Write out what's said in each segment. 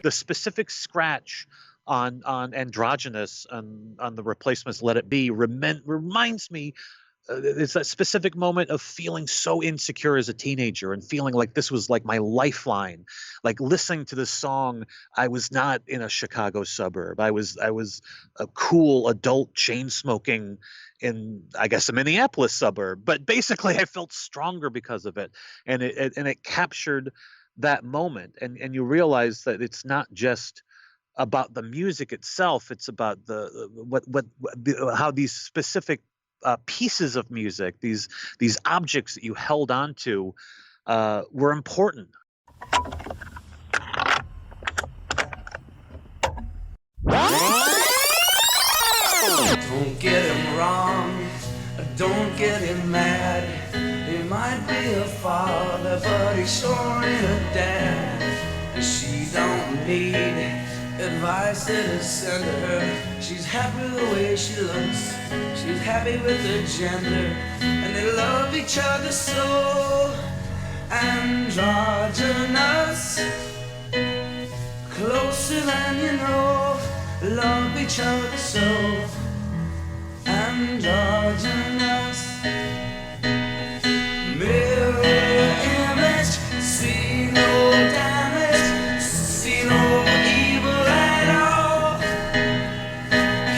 The specific scratch on Androgynous on the Replacements Let It Be reminds me, it's that specific moment of feeling so insecure as a teenager and feeling like this was like my lifeline. Like listening to this song, I was not in a Chicago suburb. I was a cool adult chain smoking in, I guess, a Minneapolis suburb. But basically, I felt stronger because of it, and it captured that moment. And you realize that it's not just about the music itself. It's about how these specific pieces of music, these objects that you held on to, were important. Don't get him wrong, don't get him mad. He might be a father, but he sure ain't a dad. She don't need advice that'll send her. She's happy the way she looks, she's happy with her gender, and they love each other so. Androgynous, closer than you know, love each other so. Androgynous, mirror image, see no damage, see no evil at all.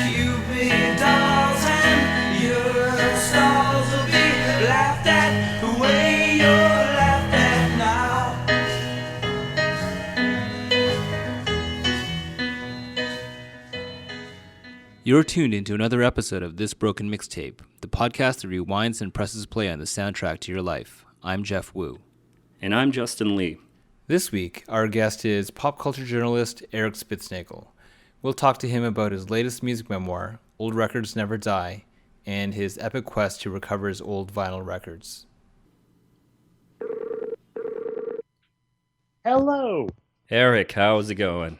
Cupid dolls and Eurostars will be laughed at the way you're laughed at now. You're tuned into another episode of This Broken Mixtape, the podcast that rewinds and presses play on the soundtrack to your life. I'm Jeff Wu. And I'm Justin Lee. This week, our guest is pop culture journalist Eric Spitznagel. We'll talk to him about his latest music memoir, Old Records Never Die, and his epic quest to recover his old vinyl records. Hello. Eric, how's it going?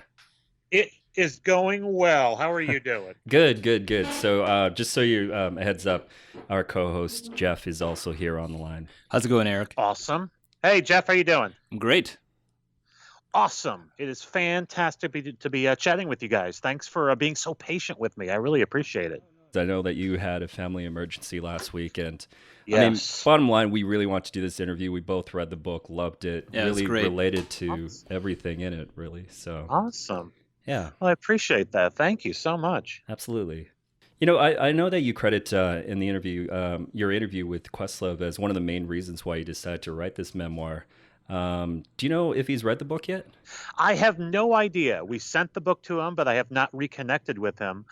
It is going well. How are you doing? Good. So just so you a heads up, our co-host Jeff is also here on the line. How's it going, Eric? Awesome. Hey, Jeff, how you doing? I'm great. Awesome. It is fantastic to be chatting with you guys. Thanks for being so patient with me. I really appreciate it. I know that you had a family emergency last week, and Yes. I mean, bottom line, we really want to do this interview. We both read the book, loved it, Yeah, it's really great. related to Awesome. everything in it, really. So Awesome. yeah, Well, I appreciate that. Thank you so much. absolutely. You know, I know that you credit in the interview your interview with Questlove as one of the main reasons why you decided to write this memoir. Do you know if he's read the book yet? I have no idea. We sent the book to him, but I have not reconnected with him.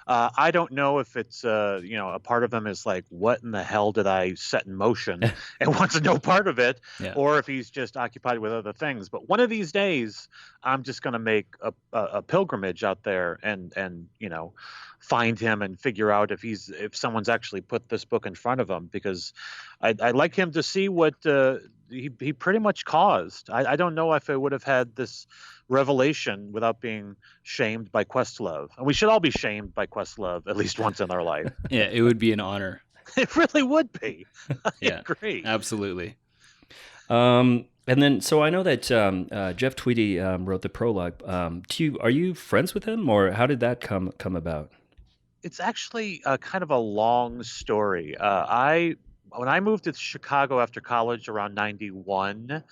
I don't know if it's, a part of him is like, what in the hell did I set in motion and wants to know part of it, Yeah. or if he's just occupied with other things. But one of these days, I'm just going to make a pilgrimage out there and find him and figure out if someone's actually put this book in front of him, because I'd like him to see what he pretty much caused. I don't know if I would have had this revelation without being shamed by Questlove. And we should all be shamed by Questlove at least once in our life. Yeah, it would be an honor. It really would be. I Yeah. agree. Absolutely. And then, so I know that Jeff Tweedy wrote the prologue. Are you friends with him, or how did that come about? It's actually kind of a long story. When I moved to Chicago after college around 91,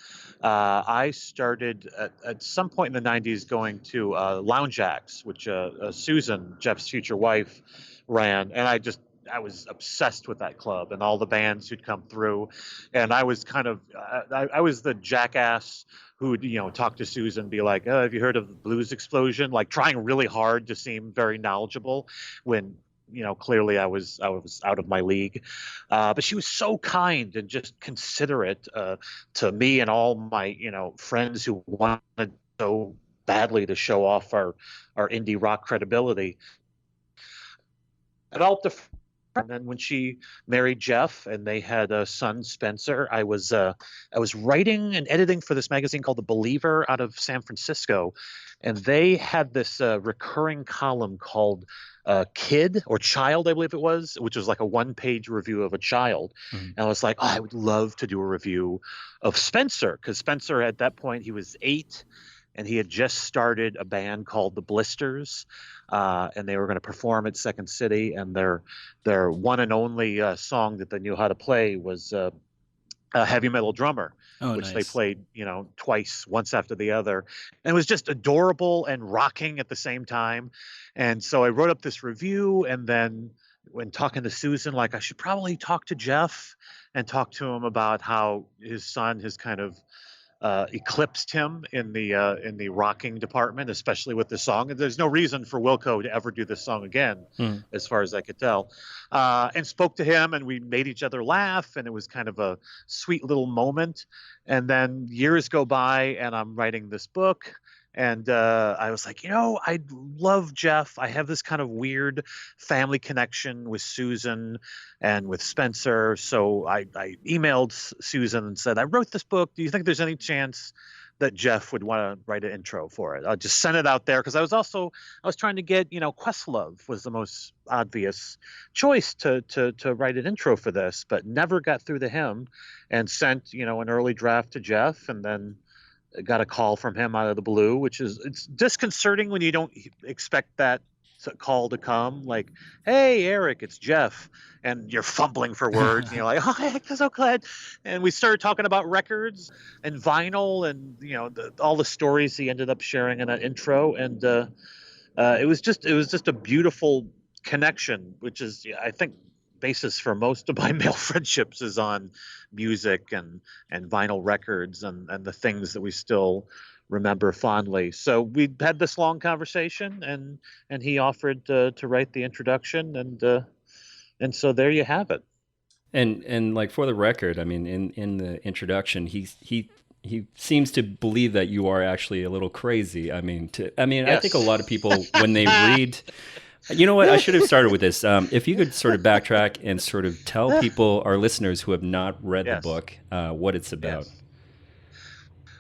I started at some point in the 90s going to Lounge Acts, which Susan, Jeff's future wife, ran. And I was obsessed with that club and all the bands who'd come through. And I was kind of, I was the jackass who would, talk to Susan, be like, have you heard of the Blues Explosion? Like trying really hard to seem very knowledgeable when, clearly I was out of my league. But she was so kind and just considerate to me and all my, friends who wanted so badly to show off our indie rock credibility. It all and then when she married Jeff and they had a son, Spencer, I was writing and editing for this magazine called The Believer out of San Francisco, and they had this recurring column called Kid or Child, I believe it was, which was like a one-page review of a child. Mhm. And I was like, I would love to do a review of Spencer, because Spencer at that point he was 8. and he had just started a band called the Blisters, and they were going to perform at Second City, and their one and only song that they knew how to play was a heavy metal drummer, Oh, which they nice. played, twice, once after the other. And it was just adorable and rocking at the same time. And so I wrote up this review, and then when talking to Susan, like, I should probably talk to Jeff and talk to him about how his son has kind of eclipsed him in the rocking department, especially with the song. And there's no reason for Wilco to ever do this song again, Hmm. as far as I could tell. And spoke to him, and we made each other laugh, and it was kind of a sweet little moment. And then years go by, and I'm writing this book. And I was like, I love Jeff. I have this kind of weird family connection with Susan and with Spencer. So I emailed Susan and said, I wrote this book. Do you think there's any chance that Jeff would want to write an intro for it? I'll just send it out there, because I was trying to get, Questlove was the most obvious choice to write an intro for this, but never got through to him, and sent, an early draft to Jeff, and then got a call from him out of the blue, it's disconcerting when you don't expect that call to come, like, hey, Eric, it's Jeff, and you're fumbling for words, and you're like, oh, I'm so glad. And we started talking about records and vinyl, and all the stories he ended up sharing in that intro, and it was just a beautiful connection, which is, I think, basis for most of my male friendships is on music and vinyl records and the things that we still remember fondly. So we had this long conversation, and he offered to write the introduction, and so there you have it. And like, for the record, I mean, in the introduction, he seems to believe that you are actually a little crazy. I mean, I think a lot of people, when they read, you know what, I should have started with this. If you could sort of backtrack and sort of tell people, our listeners who have not read the book, what it's about.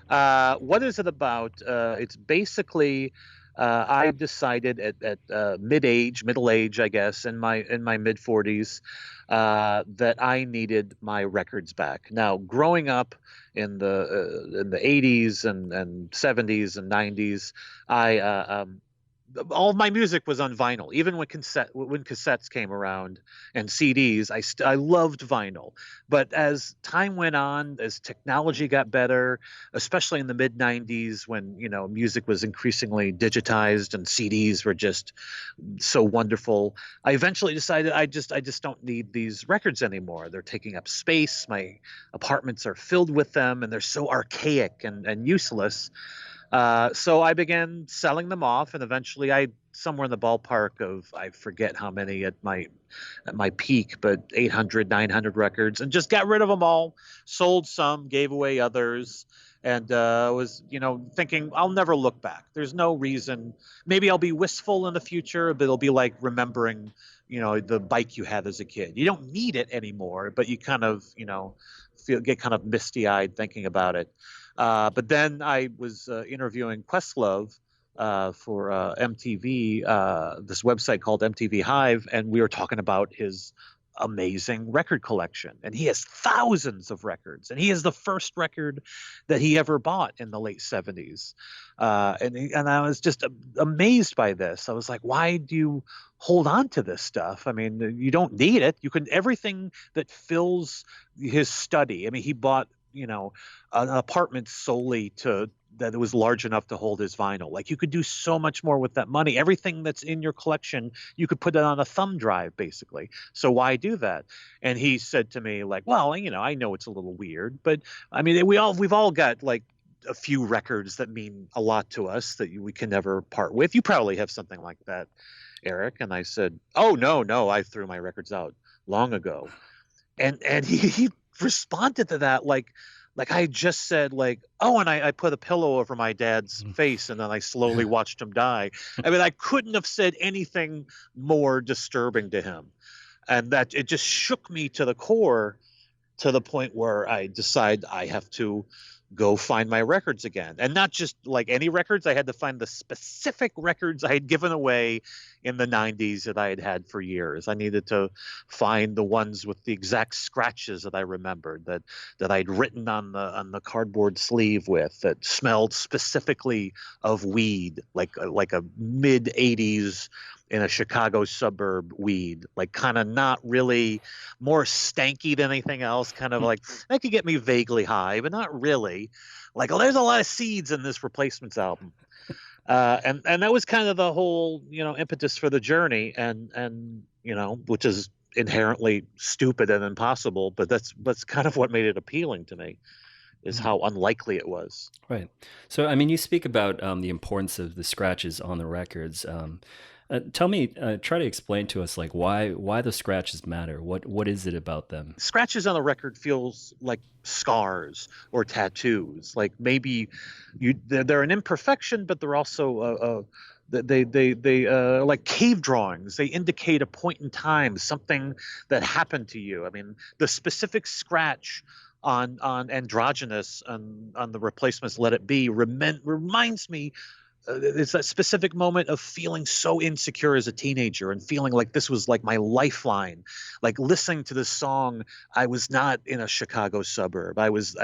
What is it about? It's basically, I decided at middle age, I guess, in my mid 40s, that I needed my records back. Now, growing up in the 80s and 70s and 90s, all of my music was on vinyl. Even when cassettes came around and CDs, I loved vinyl. But as time went on, as technology got better, especially in the mid 90s, when music was increasingly digitized and CDs were just so wonderful, I eventually decided I just don't need these records anymore. They're taking up space. My apartments are filled with them, and they're so archaic and useless. So I began selling them off, and eventually somewhere in the ballpark of, I forget how many at my peak, but 800, 900 records, and just got rid of them all, sold some, gave away others, and was, thinking I'll never look back. There's no reason. Maybe I'll be wistful in the future, but it'll be like remembering, the bike you had as a kid. You don't need it anymore, but you kind of, get kind of misty-eyed thinking about it. But then I was interviewing Questlove for MTV, this website called MTV Hive, and we were talking about his amazing record collection. And he has thousands of records, and he is the first record that he ever bought in the late 70s. And I was just amazed by this. I was like, why do you hold on to this stuff? I mean, you don't need it. You can, everything that fills his study. I mean, he bought an apartment solely that it was large enough to hold his vinyl. Like, you could do so much more with that money. Everything that's in your collection, you could put it on a thumb drive, basically. So why do that? And he said to me, like, well, I know it's a little weird, but I mean, we've all got like a few records that mean a lot to us that we can never part with. You probably have something like that, Eric. And I said, oh, no, I threw my records out long ago. And he responded to that like I just said, like, oh, and I put a pillow over my dad's face, and then I slowly watched him die. I mean, I couldn't have said anything more disturbing to him, and that it just shook me to the core, to the point where I decide I have to go find my records again. And not just like any records. I had to find the specific records I had given away in the 90s that I had had for years. I needed to find the ones with the exact scratches that I remembered, that I'd written on the cardboard sleeve with, that smelled specifically of weed, like a mid 80s in a Chicago suburb weed, like kind of not really, more stanky than anything else, kind of like that could get me vaguely high, but not really. Like, oh, there's a lot of seeds in this Replacements album. And that was kind of the whole, impetus for the journey, and which is inherently stupid and impossible, but that's kind of what made it appealing to me, is how unlikely it was. Right. So, I mean, you speak about the importance of the scratches on the records. Tell me, try to explain to us, like, why the scratches matter. What is it about them? Scratches on the record feels like scars or tattoos. Like maybe they're an imperfection, but they're also they like cave drawings. They indicate a point in time, something that happened to you. I mean, the specific scratch on Androgynous on the Replacements Let It Be reminds me, it's that specific moment of feeling so insecure as a teenager and feeling like this was like my lifeline. Like listening to this song, I was not in a Chicago suburb. I was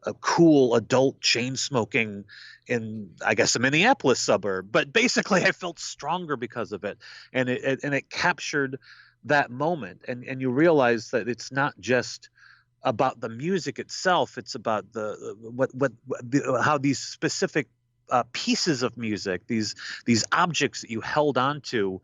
a cool adult chain smoking in, I guess, a Minneapolis suburb. But basically, I felt stronger because of it, and it captured that moment. And you realize that it's not just about the music itself. It's about how these specific pieces of music, these objects that you held onto,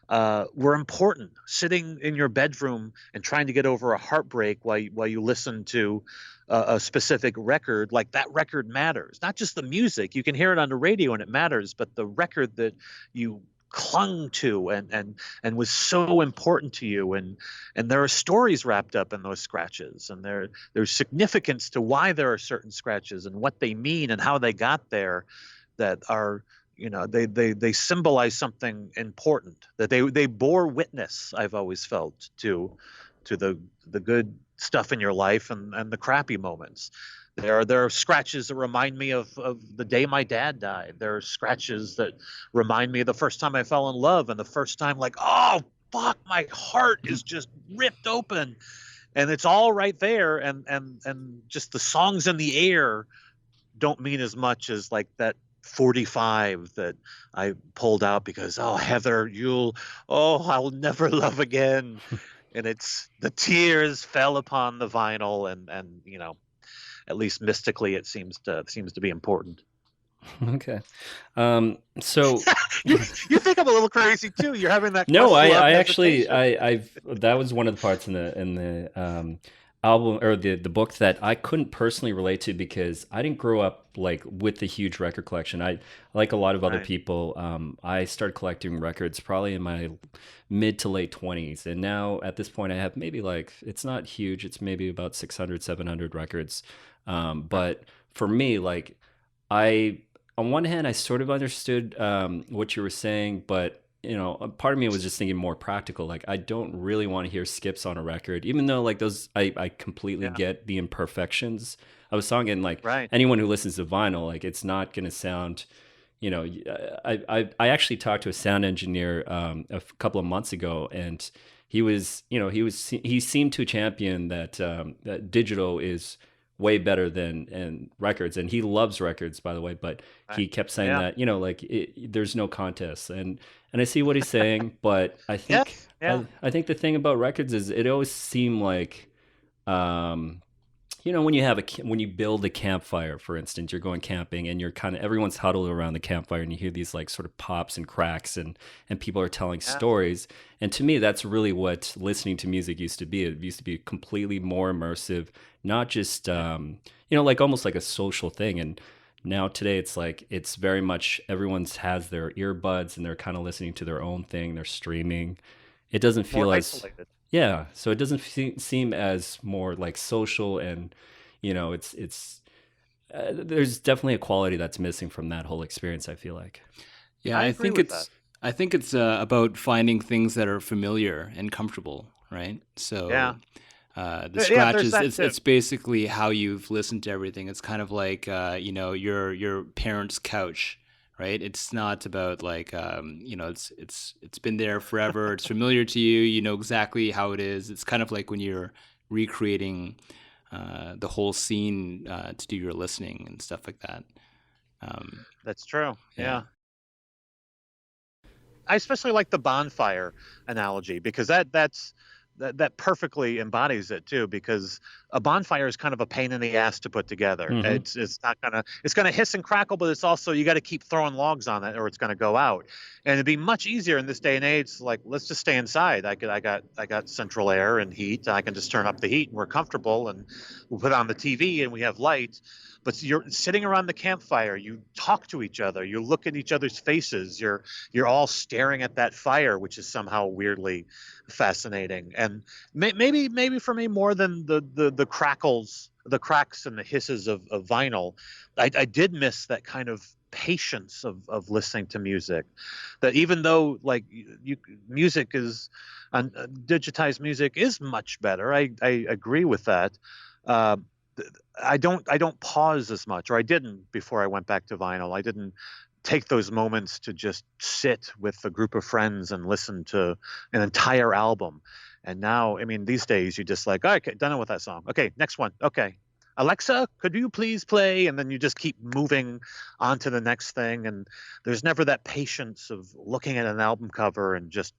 were important. Sitting in your bedroom and trying to get over a heartbreak while you listen to a specific record, like that record matters. Not just the music. You can hear it on the radio and it matters, but the record that you clung to and was so important to you, and there are stories wrapped up in those scratches, and there's significance to why there are certain scratches and what they mean and how they got there, that are, they symbolize something important, that they bore witness, I've always felt, to the good stuff in your life and the crappy moments. There are scratches that remind me of the day my dad died. There are scratches that remind me of the first time I fell in love, and the first time, like, oh fuck, my heart is just ripped open, and it's all right there. And just the songs in the air don't mean as much as like that 45 that I pulled out because, oh Heather, I'll never love again, and it's the tears fell upon the vinyl, and at least mystically, it seems to be important. Okay. So you think I'm a little crazy too. You're having that. No, I actually, that was one of the parts in the album, or the book, that I couldn't personally relate to, because I didn't grow up like with the huge record collection. I, like a lot of other people, I started collecting records probably in my mid to late 20s, and now at this point I have maybe, like, it's not huge, it's maybe about 600, 700 records. But for me, like, on one hand, I sort of understood what you were saying, but a part of me was just thinking more practical. Like, I don't really want to hear skips on a record, even though, like, those, I completely get the imperfections of a song, and like anyone who listens to vinyl, like, it's not going to sound, I actually talked to a sound engineer a couple of months ago, and he seemed to champion that digital is way better than records, and he loves records, by the way, but he kept saying that, like, there's no contest, and I see what he's saying, but I think I think the thing about records is it always seemed like, when you build a campfire, for instance, you're going camping and you're everyone's huddled around the campfire, and you hear these, like, sort of pops and cracks, and people are telling stories. And to me, that's really what listening to music used to be. It used to be completely more immersive, not just, like almost like a social thing. And now today it's like, it's very much, everyone's has their earbuds and they're kind of listening to their own thing. They're streaming. It doesn't feel more as isolated. Yeah, so it doesn't seem as more like social, and it's there's definitely a quality that's missing from that whole experience, I feel like. Yeah, I agree with that. I think it's about finding things that are familiar and comfortable, right? So The Yeah, there's scratches, that too. it's basically how you've listened to everything. It's kind of like your parents' couch, right? It's not about like it's been there forever. It's familiar to you. You know exactly how it is. It's kind of like when you're recreating the whole scene to do your listening and stuff like that. That's true. Yeah. Yeah. I especially like the bonfire analogy because that perfectly embodies it too. Because a bonfire is kind of a pain in the ass to put together. Mhm. It's gonna hiss and crackle, but it's also you got to keep throwing logs on it or it's gonna go out. And it'd be much easier in this day and age. Like let's just stay inside. I got central air and heat. I can just turn up the heat and we're comfortable and we'll put on the TV and we have light. But you're sitting around the campfire. You talk to each other. You look at each other's faces. You're all staring at that fire, which is somehow weirdly fascinating. And maybe for me more than the crackles, the cracks and the hisses of vinyl, I did miss that kind of patience of listening to music. That even though like music is, digitized music is much better. I agree with that. Uh, I don't pause as much, or I didn't before I went back to vinyl. I didn't take those moments to just sit with a group of friends and listen to an entire album. And now, I mean, these days you just like, okay, done with that song. Okay, next one. Okay. Alexa, could you please play? And then you just keep moving on to the next thing. And there's never that patience of looking at an album cover and just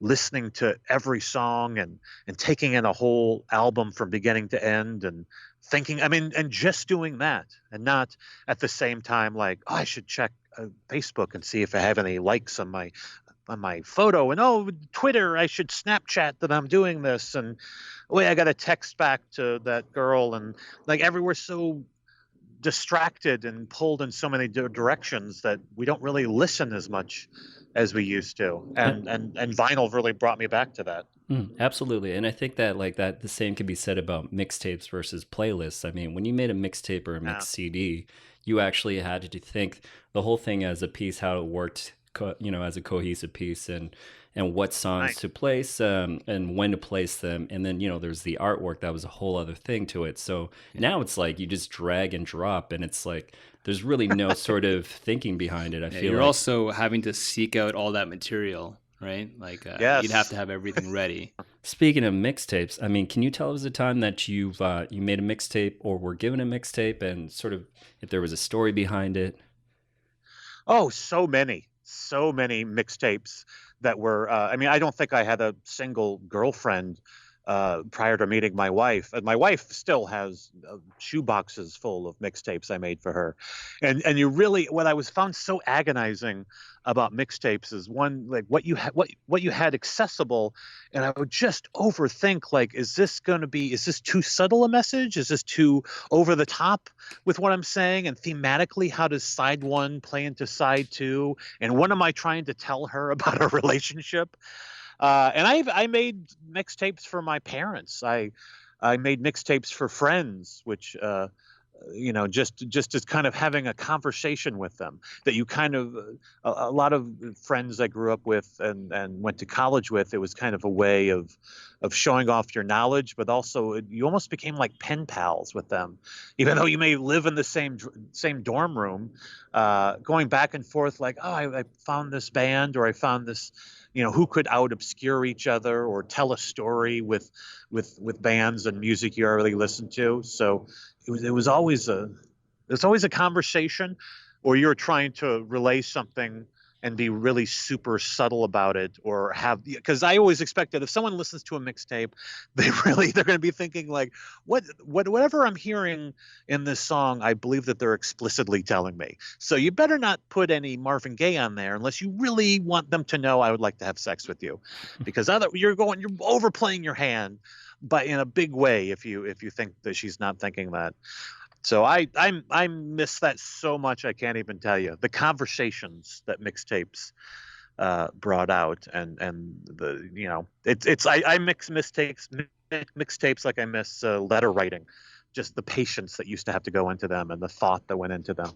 listening to every song and taking in a whole album from beginning to end and thinking, I mean, and just doing that and not at the same time like, oh, I should check Facebook and see if I have any likes on my photo, and oh, Twitter, I should Snapchat that I'm doing this, and wait, I got to text back to that girl, and like everywhere so distracted and pulled in so many directions that we don't really listen as much as we used to. And vinyl really brought me back to that. Absolutely. And I think that like that the same can be said about mixtapes versus playlists. I mean, when you made a mixtape or a Yeah. mixed CD, you actually had to think the whole thing as a piece, how it worked, as a cohesive piece, and what songs Right. to place, and when to place them. And then, there's the artwork that was a whole other thing to it. So now it's like you just drag and drop, and it's like there's really no sort of thinking behind it. I Yeah, feel you're like. also having to seek out all that material, right? Like you'd have Yes. to have everything ready. Speaking of mixtapes, I mean, can you tell us a time that you made a mixtape or were given a mixtape, and sort of if there was a story behind it? Oh, so many mixtapes that were. I mean, I don't think I had a single girlfriend prior to meeting my wife. And my wife still has shoe boxes full of mixtapes I made for her. And you really, what I was found so agonizing about mixtapes is one, like what you had accessible, and I would just overthink like, is this too subtle a message? Is this too over the top with what I'm saying? And thematically, how does side one play into side two? And what am I trying to tell her about a relationship? And I made mixtapes for my parents. I made mixtapes for friends, which just as kind of having a conversation with them that you kind of a lot of friends I grew up with and went to college with. It was kind of a way of showing off your knowledge, but also you almost became like pen pals with them, even though you may live in the same dorm room, going back and forth like, oh, I found this band, or I found this, who could out obscure each other or tell a story with bands and music you already listened to. So it was always a conversation, or you're trying to relay something and be really super subtle about it, or because I always expected if someone listens to a mixtape, they're going to be thinking like, whatever I'm hearing in this song, I believe that they're explicitly telling me. So you better not put any Marvin Gaye on there unless you really want them to know I would like to have sex with you, because you're overplaying your hand, but in a big way if you think that she's not thinking that. So I miss that so much. I can't even tell you the conversations that mixtapes brought out, and I mix mixtapes like I miss letter writing, just the patience that used to have to go into them and the thought that went into them.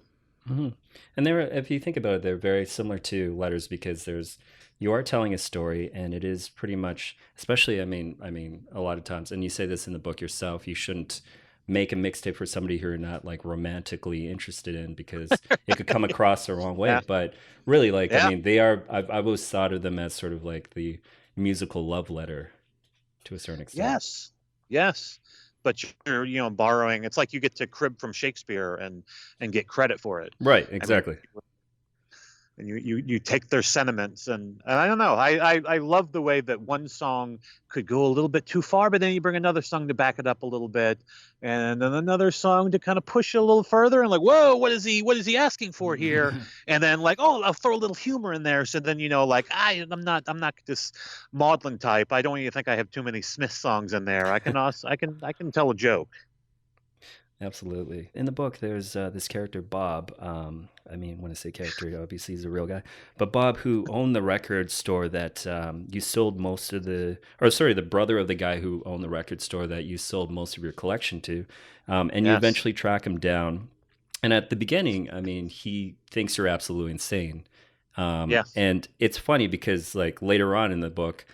Hmm. And they're, if you think about it, they're very similar to letters because you are telling a story, and it is pretty much, especially, I mean, a lot of times, and you say this in the book yourself, you shouldn't make a mixtape for somebody who you're not like romantically interested in because it could come across the wrong way. Yeah. But really, like, I Yeah. mean, I've always thought of them as sort of like the musical love letter to a certain extent. Yes. Yes. But you're, borrowing. It's like you get to crib from Shakespeare and get credit for it. Right, I mean, exactly. and you take their sentiments, and I don't know. I love the way that one song could go a little bit too far, but then you bring another song to back it up a little bit, and then another song to kind of push it a little further, and like, whoa, what is he asking for here? And then like, oh, I'll throw a little humor in there, so then like I'm not this maudlin type. I don't even think I have too many Smith songs in there. I can tell a joke. Absolutely. In the book, there's this character, Bob. I mean, when I say character, obviously he's a real guy. But Bob, who owned the record store that you sold most of or sorry, the brother of the guy who owned the record store that you sold most of your collection to. And you Yes. eventually track him down. And at the beginning, I mean, he thinks you're absolutely insane. Yes. And it's funny because, like, later on in the book,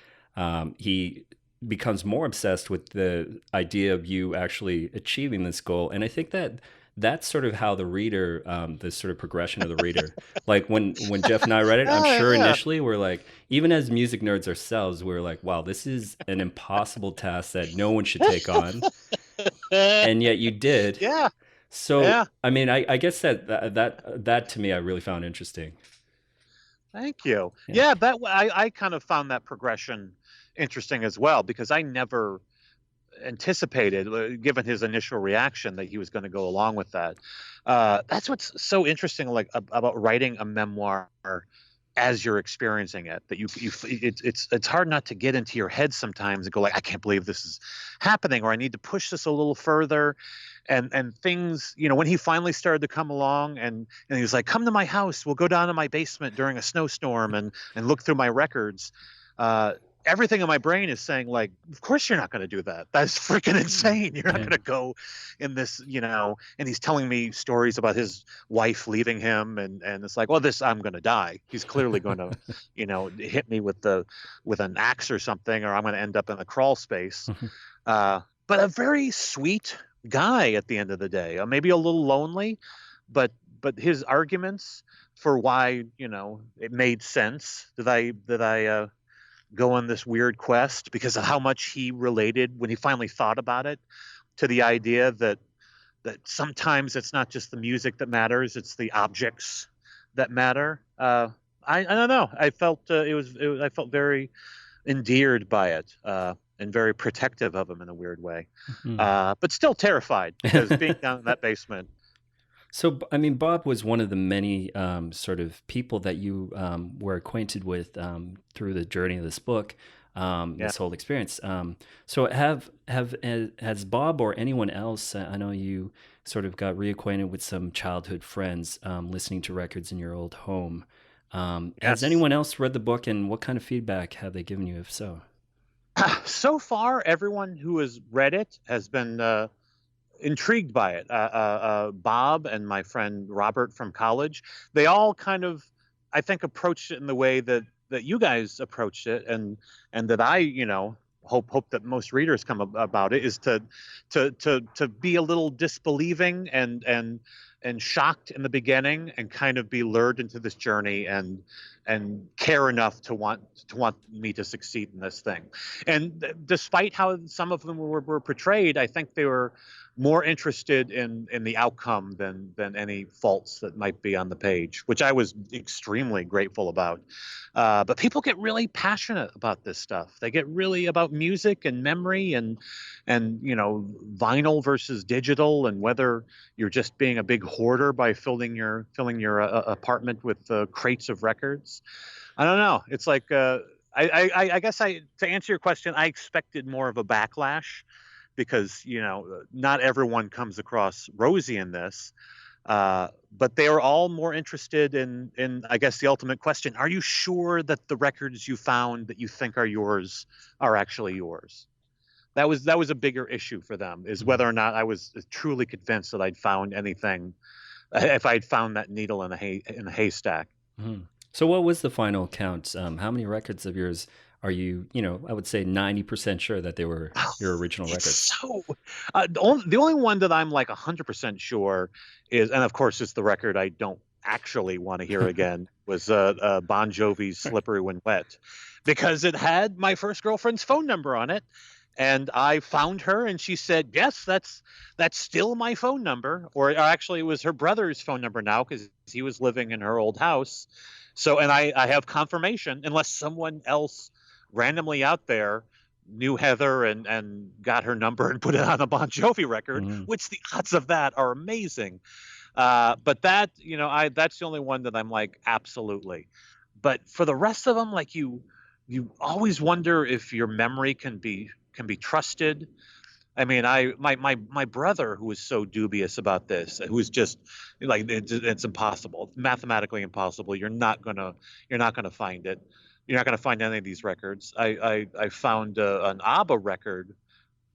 he becomes more obsessed with the idea of you actually achieving this goal. And I think that that's sort of how the reader, the sort of progression of the reader, like when Jeff and I read it, I'm sure Yeah. initially we're like, even as music nerds ourselves, we're like, wow, this is an impossible task that no one should take on. And yet you did. Yeah. So, Yeah. I mean, I guess that to me, I really found interesting. Thank you. Yeah. Yeah, I kind of found that progression interesting as well because I never anticipated, given his initial reaction, that he was going to go along with that. That's what's so interesting, like about writing a memoir as you're experiencing it. That it's hard not to get into your head sometimes and go like, I can't believe this is happening, or I need to push this a little further. And things, when he finally started to come along and he was like, come to my house, we'll go down to my basement during a snowstorm and look through my records. Everything in my brain is saying like, of course you're not going to do that. That's freaking insane. You're not Yeah. going to go in this, and he's telling me stories about his wife leaving him. And it's like, well, I'm going to die. He's clearly going to, hit me with an axe or something, or I'm going to end up in a crawl space. But a very sweet guy at the end of the day, maybe a little lonely, but his arguments for why, it made sense that I go on this weird quest because of how much he related when he finally thought about it to the idea that sometimes it's not just the music that matters, it's the objects that matter. I don't know. I felt I felt very endeared by it, and very protective of him in a weird way, but still terrified because being down in that basement. So, I mean, Bob was one of the many sort of people that you were acquainted with through the journey of this book, Yeah. this whole experience. So, has Bob or anyone else? I know you sort of got reacquainted with some childhood friends listening to records in your old home. Has Yes. anyone else read the book, and what kind of feedback have they given you, if so? So far, everyone who has read it has been intrigued by it. Bob and my friend Robert from college, they all kind of, I think, approached it in the way that you guys approached it, and that I, hope that most readers come about it, is to be a little disbelieving and shocked in the beginning, and kind of be lured into this journey and care enough to want me to succeed in this thing. And despite how some of them were portrayed, I think they were more interested in the outcome than any faults that might be on the page, which I was extremely grateful about. But people get really passionate about this stuff. They get really about music and memory and vinyl versus digital, and whether you're just being a big hoarder by filling your apartment with crates of records. I don't know. It's like I guess to answer your question, I expected more of a backlash because not everyone comes across rosy in this, but they are all more interested in I guess the ultimate question: are you sure that the records you found that you think are yours are actually yours? That was a bigger issue for them, is whether or not I was truly convinced that I'd found anything if I'd found that needle in a haystack. Mhm. So what was the final count? How many records of yours are you, I would say 90% sure that they were your original It's records? so the only one that I'm like 100% sure is, and of course it's the record I don't actually want to hear again, was Bon Jovi's "Slippery When Wet," because it had my first girlfriend's phone number on it, and I found her, and she said, "Yes, that's still my phone number," or actually it was her brother's phone number now because he was living in her old house. So, and I have confirmation, unless someone else randomly out there knew Heather and got her number and put it on a Bon Jovi record, Mhm. which the odds of that are amazing. But that, that's the only one that I'm like, absolutely. But for the rest of them, like you always wonder if your memory can be trusted. I mean, my brother, who was so dubious about this, who was just like, it's impossible, mathematically impossible. You're not gonna find it. You're not gonna find any of these records. I found an ABBA record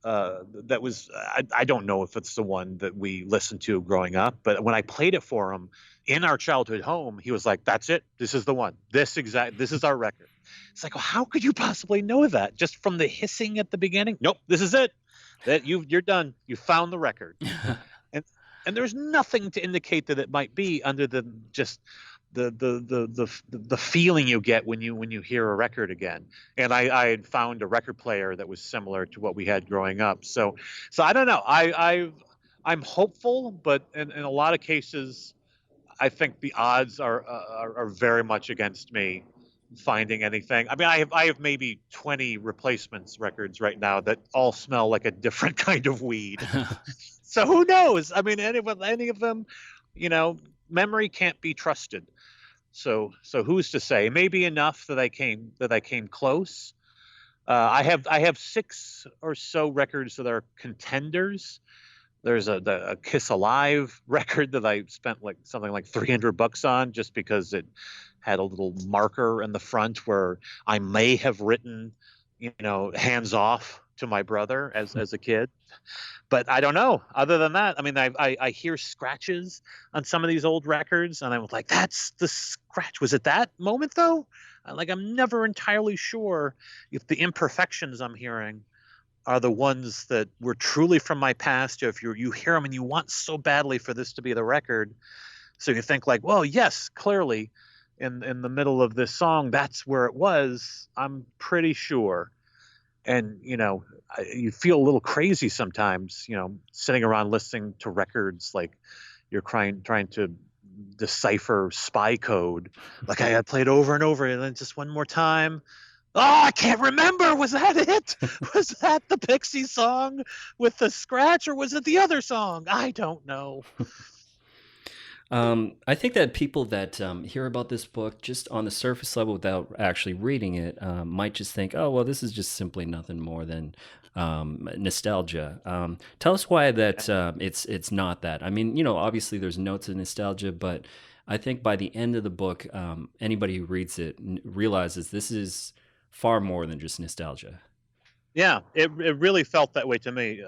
that was, I don't know if it's the one that we listened to growing up, but when I played it for him in our childhood home, he was like, "That's it. This is the one. This is our record." It's like, well, how could you possibly know that just from the hissing at the beginning? Nope, this is it. You're done. You found the record, and there's nothing to indicate that it might be under than just the feeling you get when you hear a record again. And I had found a record player that was similar to what we had growing up. So I don't know. I'm hopeful, but in a lot of cases, I think the odds are very much against me finding anything. I mean, I have maybe 20 replacements records right now that all smell like a different kind of weed. So who knows? I mean, any of them, you know, memory can't be trusted. So who's to say? Maybe enough that I came close. I have six or so records that are contenders. There's a Kiss Alive record that I spent like something like $300 on just because it had a little marker in the front where I may have written, hands off to my brother as a kid. But I don't know. Other than that, I mean, I hear scratches on some of these old records, and I'm like, that's the scratch. Was it that moment though? Like, I'm never entirely sure if the imperfections I'm hearing are the ones that were truly from my past, or if you hear them and you want so badly for this to be the record, so you think like, well, yes, clearly, in the middle of this song, that's where it was. I'm pretty sure. And you feel a little crazy sometimes, sitting around listening to records like you're trying to decipher spy code. Like I had played over and over, and then just one more time. Oh, I can't remember. Was that it? Was that the Pixie song with the scratch, or was it the other song? I don't know. I think that people that hear about this book just on the surface level without actually reading it might just think, oh, well, this is just simply nothing more than nostalgia. Tell us why that it's not that. I mean, obviously there's notes of nostalgia, but I think by the end of the book, anybody who reads it realizes this is far more than just nostalgia. Yeah, it really felt that way to me.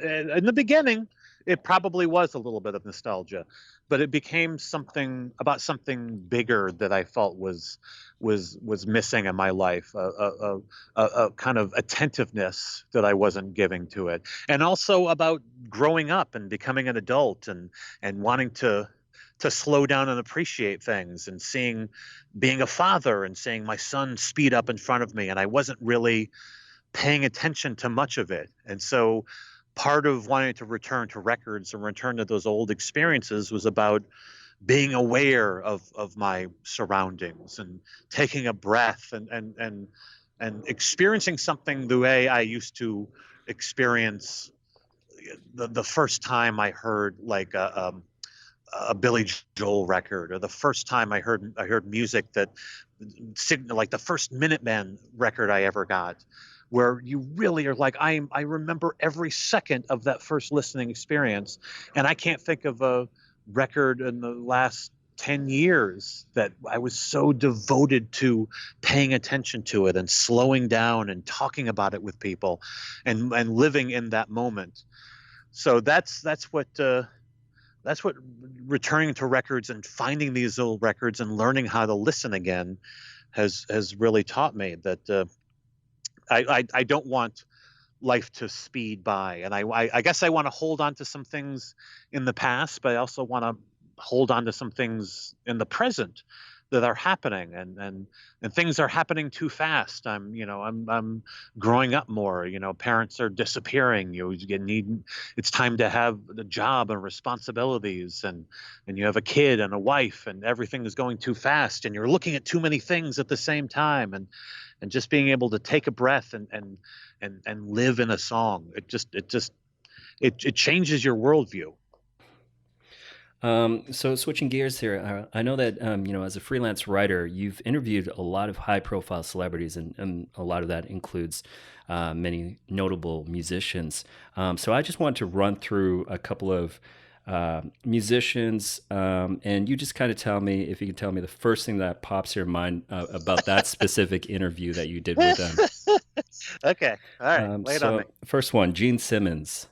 In the beginning, it probably was a little bit of nostalgia, but it became something bigger that I felt was missing in my life, a kind of attentiveness that I wasn't giving to it, and also about growing up and becoming an adult and wanting to slow down and appreciate things, and being a father and seeing my son speed up in front of me, and I wasn't really paying attention to much of it. And so part of wanting to return to records and return to those old experiences was about being aware of my surroundings and taking a breath and experiencing something the way I used to experience the first time I heard like a Billy Joel record, or the first time I heard music that like the first Minutemen record I ever got, where you really are like, I remember every second of that first listening experience, and I can't think of a record in the last 10 years that I was so devoted to paying attention to it and slowing down and talking about it with people and living in that moment. So that's what returning to records and finding these old records and learning how to listen again has really taught me that I don't want life to speed by, and I guess I want to hold on to some things in the past, but I also want to hold on to some things in the present that are happening, and things are happening too fast. I'm growing up more. Parents are disappearing. It's time to have the job and responsibilities, and you have a kid and a wife, and everything is going too fast, and you're looking at too many things at the same time, and just being able to take a breath and live in a song. It changes your worldview. So switching gears here, I know that as a freelance writer, you've interviewed a lot of high-profile celebrities, and a lot of that includes many notable musicians. So I just want to run through a couple of musicians, and you just kind of tell me, if you can tell me the first thing that pops your mind about that specific interview that you did with them. Okay, all right, lay it on me. First one, Gene Simmons.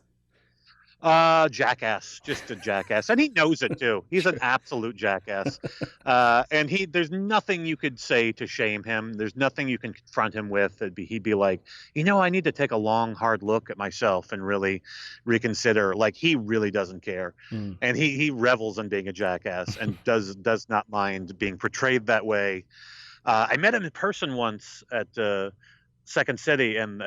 Jackass, just a jackass, and he knows it too. He's an absolute jackass, and there's nothing you could say to shame him. There's nothing you can confront him with. He'd be like, I need to take a long, hard look at myself and really reconsider. Like, he really doesn't care, and he revels in being a jackass and does not mind being portrayed that way. I met him in person once at Second City and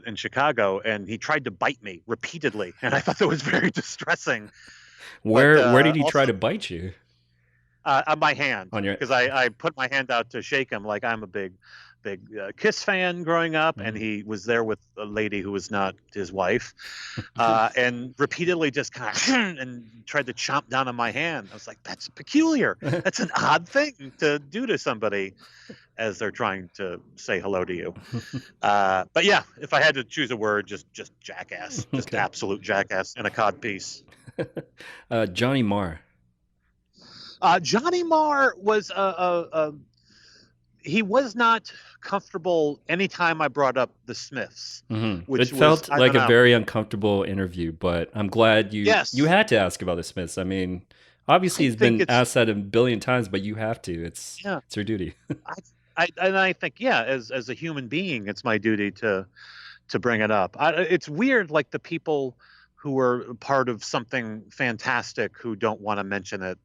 in Chicago, and he tried to bite me repeatedly, and I thought that was very distressing. Where did he try to bite you? On my hand, because I I put my hand out to shake him, like I'm a big Kiss fan growing up, and he was there with a lady who was not his wife, and repeatedly just kind of and tried to chomp down on my hand. I was like, that's peculiar. That's an odd thing to do to somebody as they're trying to say hello to you. But yeah, if I had to choose a word, just jackass, just Okay. absolute jackass in a cod piece. Johnny Marr. Johnny Marr was he was not comfortable anytime I brought up the Smiths. It felt like a very uncomfortable interview, but I'm glad you had to ask about the Smiths. I mean, obviously he's been asked that a billion times, but you have to. It's your duty. I think, as a human being, it's my duty to bring it up. It's weird, like the people who are part of something fantastic who don't want to mention it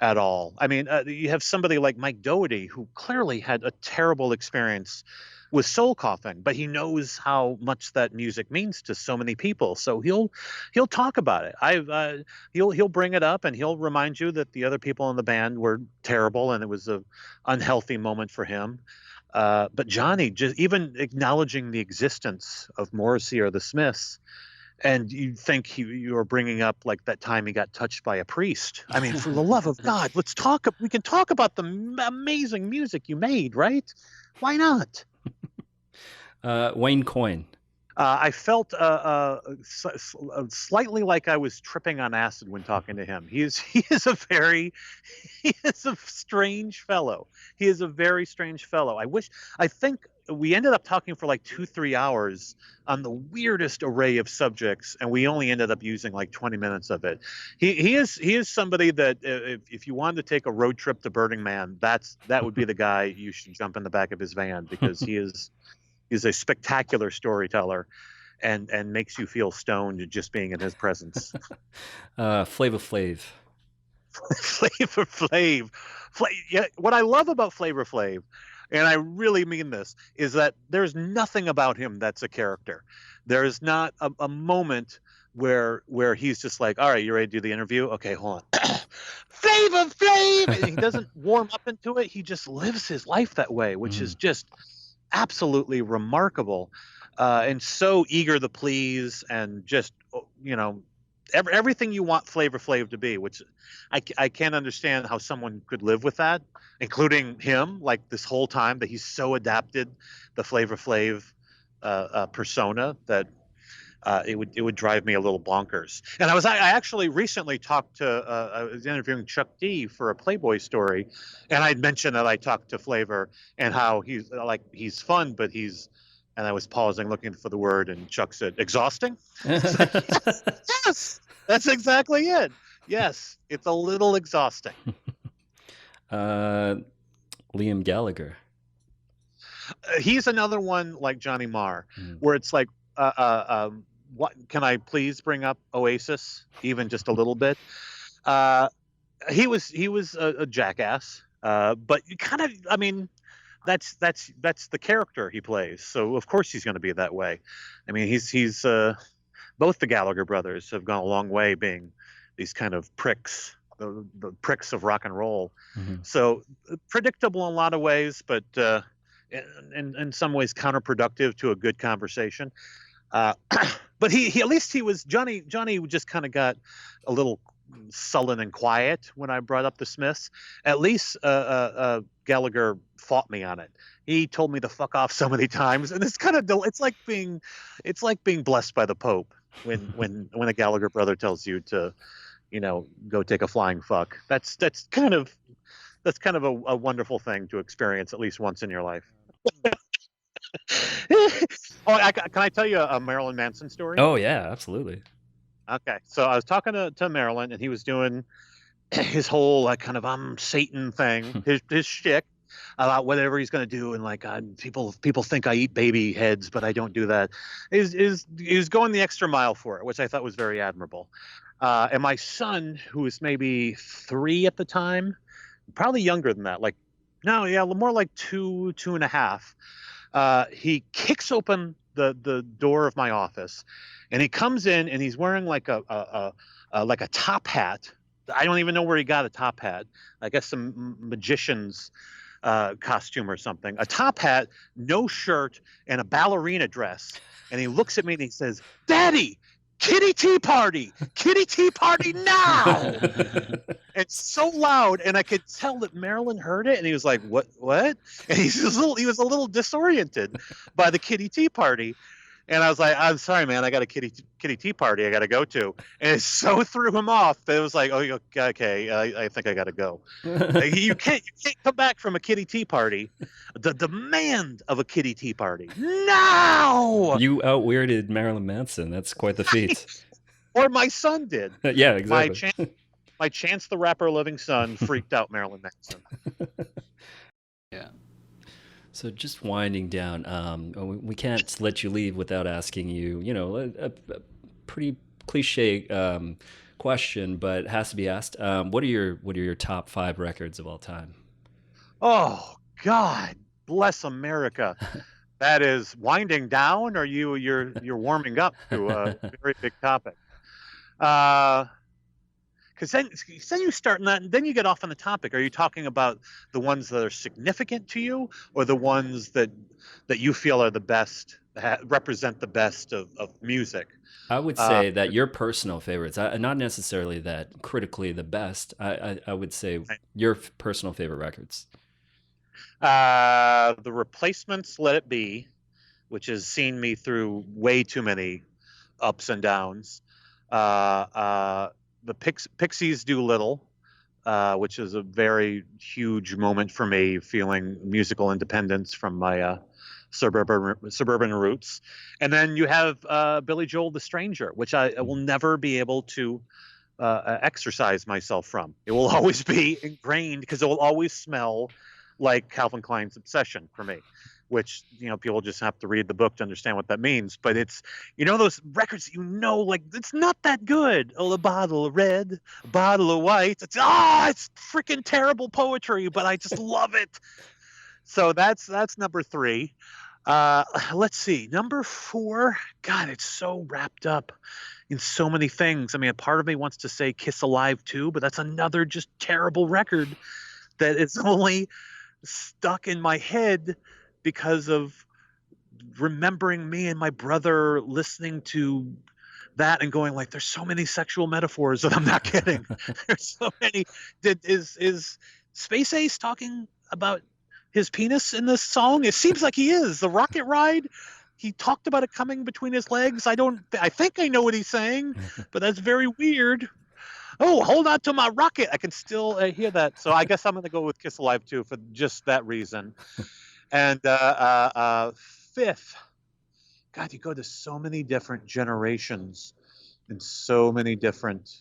at all. I mean, you have somebody like Mike Doherty, who clearly had a terrible experience with soul coughing, but he knows how much that music means to so many people, so he'll talk about it. He'll bring it up, and he'll remind you that the other people in the band were terrible and it was a unhealthy moment for him. But Johnny, just even acknowledging the existence of Morrissey or the Smiths, and you think you are bringing up like that time he got touched by a priest. I mean, for the love of God, we can talk about the amazing music you made, right? Why not? Wayne Coyne. I felt slightly like I was tripping on acid when talking to him. He is a strange fellow. He is a very strange fellow. I think we ended up talking for like 2-3 hours on the weirdest array of subjects, and we only ended up using like 20 minutes of it. He is somebody that if you wanted to take a road trip to Burning Man, that would be the guy you should jump in the back of his van, because he's a spectacular storyteller and makes you feel stoned just being in his presence. Flavor Flav. Flavor Flav. Yeah, what I love about Flavor Flav, and I really mean this, is that there's nothing about him that's a character. There is not a moment where he's just like, all right, you ready to do the interview? Okay, hold on. Flavor Flav! And he doesn't warm up into it. He just lives his life that way, which is just absolutely remarkable, and so eager to please, and just everything you want Flavor Flav to be, which I can't understand how someone could live with that, including him, like this whole time that he's so adapted the Flavor Flav persona that it would drive me a little bonkers. And I actually recently talked to I was interviewing Chuck D for a Playboy story, and I'd mentioned that I talked to Flavor and how he's fun, but and I was pausing looking for the word, and Chuck said exhausting. Yes, that's exactly it. Yes, it's a little exhausting. Liam Gallagher. He's another one like Johnny Marr, Mm. where it's like, what can I please bring up Oasis, even just a little bit? He was a jackass, but you kind of, I mean, that's the character he plays. So of course he's going to be that way. I mean, he's both the Gallagher brothers have gone a long way being these kind of pricks, the pricks of rock and roll. Mm-hmm. So predictable in a lot of ways, but in some ways counterproductive to a good conversation. But he at least he was Johnny. Johnny just kind of got a little sullen and quiet when I brought up the Smiths. At least Gallagher fought me on it. He told me to fuck off so many times, and it's kind of it's like being blessed by the Pope when a Gallagher brother tells you to, go take a flying fuck. That's kind of a wonderful thing to experience at least once in your life. Can I tell you a Marilyn Manson story? Oh yeah, absolutely. Okay, so I was talking to Marilyn, and he was doing his whole like kind of I'm Satan thing, his shtick about whatever he's going to do, and like people think I eat baby heads, but I don't do that. He was going the extra mile for it, which I thought was very admirable. And my son, who was maybe 3 at the time, probably younger than that, like no, yeah, more like 2.5. He kicks open the door of my office, and he comes in, and he's wearing like a top hat. I don't even know where he got a top hat. I guess some magician's costume or something. A top hat, no shirt, and a ballerina dress. And he looks at me and he says, "Daddy, kitty tea party now!" It's so loud, and I could tell that Marilyn heard it, and he was like, "What? And he was a little disoriented by the kitty tea party. And I was like, "I'm sorry, man. I got a kitty tea party I got to go to." And it so threw him off that it was like, "Oh, okay. I think I got to go." You can't come back from a kitty tea party. The demand of a kitty tea party now. You out-weirded Marilyn Manson. That's quite the feat. Or my son did. Yeah, exactly. My Chance the Rapper living son freaked out Marilyn Manson. Yeah. So just winding down, we can't let you leave without asking you, a pretty cliche question, but it has to be asked. What are your top 5 records of all time? Oh God, bless America. That is winding down, or you're warming up to a very big topic. Because then you start, and then you get off on the topic. Are you talking about the ones that are significant to you, or the ones that you feel are the best, represent the best of music? I would say that your personal favorites, not necessarily that critically the best. I would say your personal favorite records. The Replacements' "Let It Be," which has seen me through way too many ups and downs. The Pixies' "Doolittle," which is a very huge moment for me, feeling musical independence from my suburban roots. And then you have Billy Joel, "The Stranger," which I will never be able to exercise myself from. It will always be ingrained because it will always smell like Calvin Klein's Obsession for me, which, people just have to read the book to understand what that means. But it's, those records, like, it's not that good. Oh, a bottle of red, a bottle of white. It's freaking terrible poetry, but I just love it. So that's number 3. Let's see. Number 4, God, it's so wrapped up in so many things. I mean, a part of me wants to say Kiss Alive too, but that's another just terrible record that is only stuck in my head because of remembering me and my brother listening to that and going like, there's so many sexual metaphors that I'm not getting. There's so many. Is Space Ace talking about his penis in this song? It seems like he is. The rocket ride, he talked about it coming between his legs. I think I know what he's saying, but that's very weird. Oh, hold on to my rocket. I can still hear that. So I guess I'm going to go with Kiss Alive too for just that reason. And 5th, God, you go to so many different generations and so many different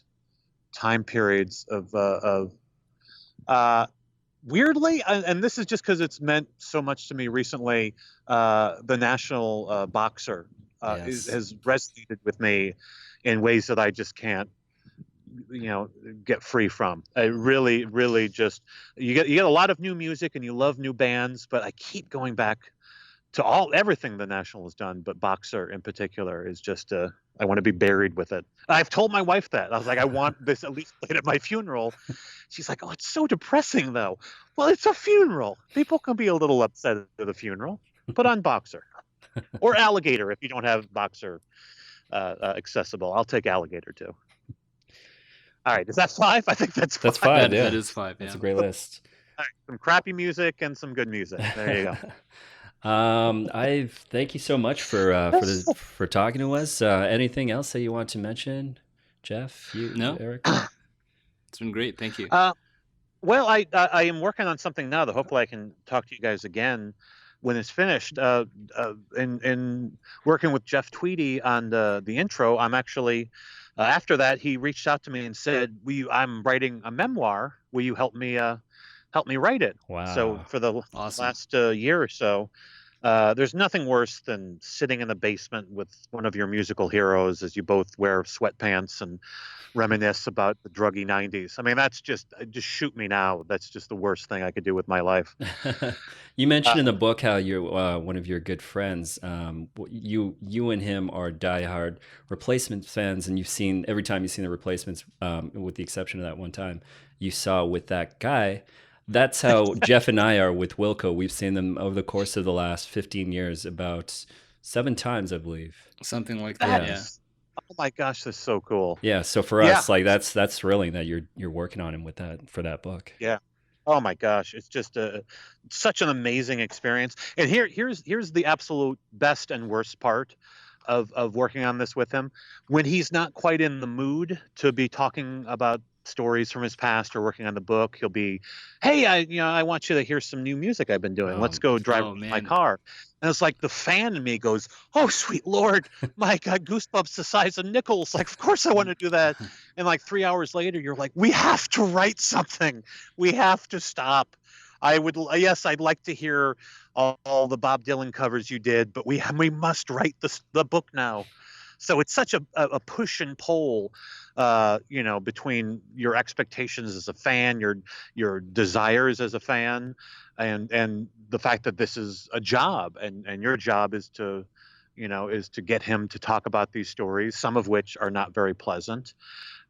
time periods of weirdly, and this is just because it's meant so much to me recently. The National Boxer Yes. has resonated with me in ways that I just can't, get free from. I really, really just you get a lot of new music and you love new bands, but I keep going back to everything the National has done, but Boxer in particular is just I want to be buried with it. I've told my wife that. I was like, I want this at least played at my funeral. She's like, oh, it's so depressing though. Well, it's a funeral. People can be a little upset at the funeral. Put on Boxer or Alligator if you don't have Boxer accessible. I'll take Alligator too. All right, is that 5? I think that's 5. That's 5. Yeah. That is 5. That's Yeah. a great list. All right, some crappy music and some good music. There you go. I thank you so much for talking to us. Anything else that you want to mention, Jeff? No. Eric? It's been great. Thank you. Well, I am working on something now that hopefully I can talk to you guys again when it's finished. In working with Jeff Tweedy on the intro, I'm actually after that he reached out to me and said, I'm writing a memoir. Will you help me write it? Wow. So for the Awesome. last year or so, there's nothing worse than sitting in the basement with one of your musical heroes as you both wear sweatpants and reminisce about the druggy 90s. I mean, that's just shoot me now. That's just the worst thing I could do with my life. You mentioned in the book how you're one of your good friends. You and him are diehard Replacements fans, and every time you've seen the Replacements, with the exception of that one time you saw with that guy. That's how Jeff and I are with Wilco. We've seen them over the course of the last 15 years about 7 times, I believe. Something like that. Yeah. Oh my gosh, that's so cool. Yeah. So for us, like that's thrilling that you're working on him with that for that book. Yeah. Oh my gosh, it's just such an amazing experience. And here's the absolute best and worst part of working on this with him. When he's not quite in the mood to be talking about stories from his past or working on the book, he'll be, hey, I want you to hear some new music I've been doing. Let's go drive my car. And it's like the fan in me goes, oh, sweet Lord, my God, goosebumps the size of nickels. Like, of course I want to do that. And like 3 hours later, you're like, we have to write something. We have to stop. I'd like to hear all the Bob Dylan covers you did, but we must write the book now. So it's such a push and pull, between your expectations as a fan, your desires as a fan, and the fact that this is a job, and your job is to get him to talk about these stories, some of which are not very pleasant,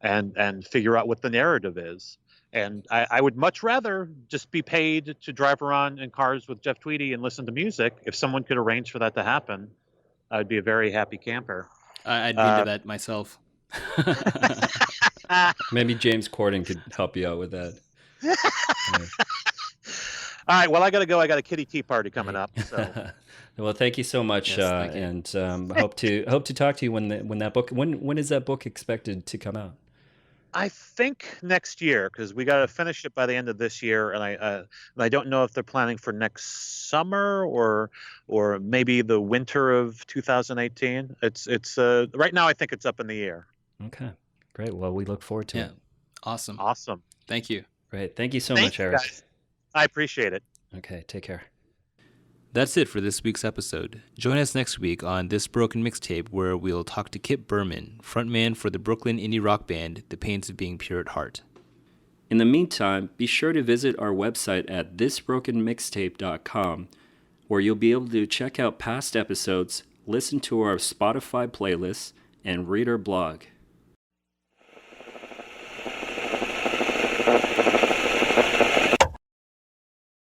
and figure out what the narrative is. And I would much rather just be paid to drive around in cars with Jeff Tweedy and listen to music. If someone could arrange for that to happen, I'd be a very happy camper. I'd be into that myself. Maybe James Corden could help you out with that. Yeah. All right. Well, I got to go. I got a kitty tea party coming up. So. Well, thank you so much, and hope to talk to you when that book. When is that book expected to come out? I think next year, because we got to finish it by the end of this year, and I don't know if they're planning for next summer or maybe the winter of 2018. It's right now I think it's up in the air. Okay, great. Well, we look forward to it. Awesome. Thank you. Great. Thank you so much, Eric. Guys. I appreciate it. Okay, take care. That's it for this week's episode. Join us next week on This Broken Mixtape, where we'll talk to Kip Berman, frontman for the Brooklyn indie rock band The Pains of Being Pure at Heart. In the meantime, be sure to visit our website at thisbrokenmixtape.com, where you'll be able to check out past episodes, listen to our Spotify playlists, and read our blog.